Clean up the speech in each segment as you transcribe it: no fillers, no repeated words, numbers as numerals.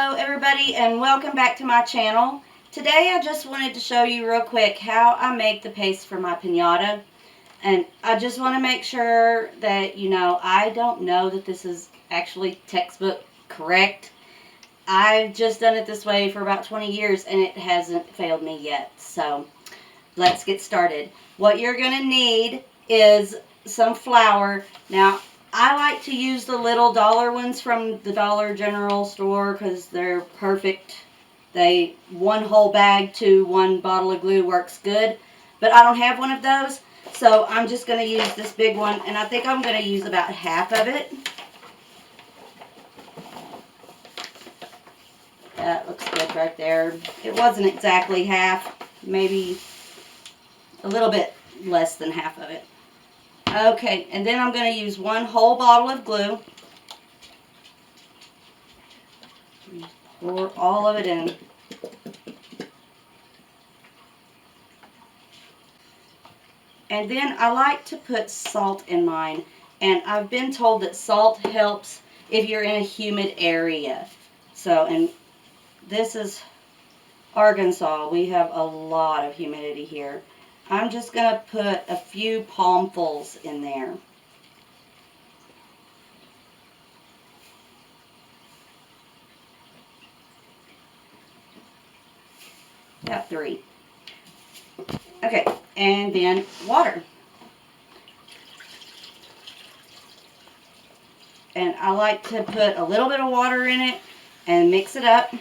Hello everybody and welcome back to my channel. Today I just wanted to show you real quick how I make the paste for my piñata. And I just want to make sure that I don't know that this is actually textbook correct. I've just done it this way for about 20 years and it hasn't failed me yet. So let's get started. What you're going to need is some flour. Now I like to use the little dollar ones from the Dollar General store because they're perfect. One whole bag to one bottle of glue works good, but I don't have one of those, so I'm just going to use this big one, and I think I'm going to use about half of it. That looks good right there. It wasn't exactly half, maybe a little bit less than half of it. Okay, and then I'm going to use one whole bottle of glue. Pour all of it in. And then I like to put salt in mine. And I've been told that salt helps if you're in a humid area. So, and this is Arkansas. We have a lot of humidity here. I'm just going to put a few palmfuls in there. About 3. Okay, and then water. And I like to put a little bit of water in it and mix it up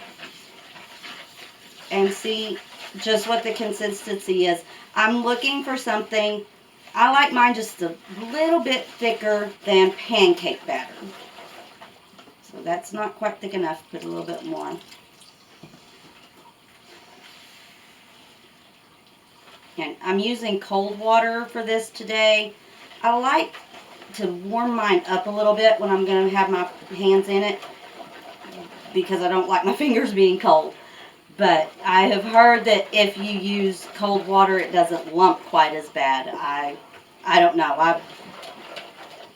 and see just what the consistency is. I'm looking for something, I like mine just a little bit thicker than pancake batter. So that's not quite thick enough, put a little bit more. And I'm using cold water for this today. I like to warm mine up a little bit when I'm going to have my hands in it because I don't like my fingers being cold. But I have heard that if you use cold water, it doesn't lump quite as bad. I don't know.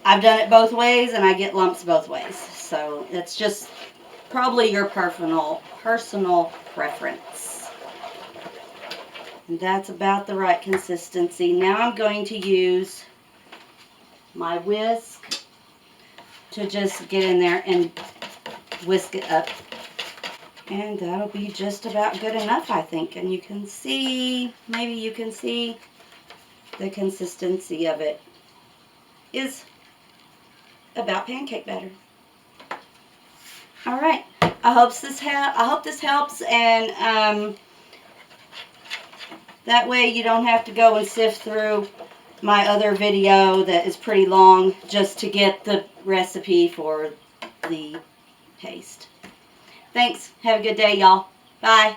I've done it both ways, and I get lumps both ways. So it's just probably your personal preference. And that's about the right consistency. Now I'm going to use my whisk to just get in there and whisk it up. And that'll be just about good enough, I think. And you can see, maybe you can see the consistency of it is about pancake batter. All right. I hope this helps, and that way you don't have to go and sift through my other video that is pretty long just to get the recipe for the paste. Thanks. Have a good day, y'all. Bye.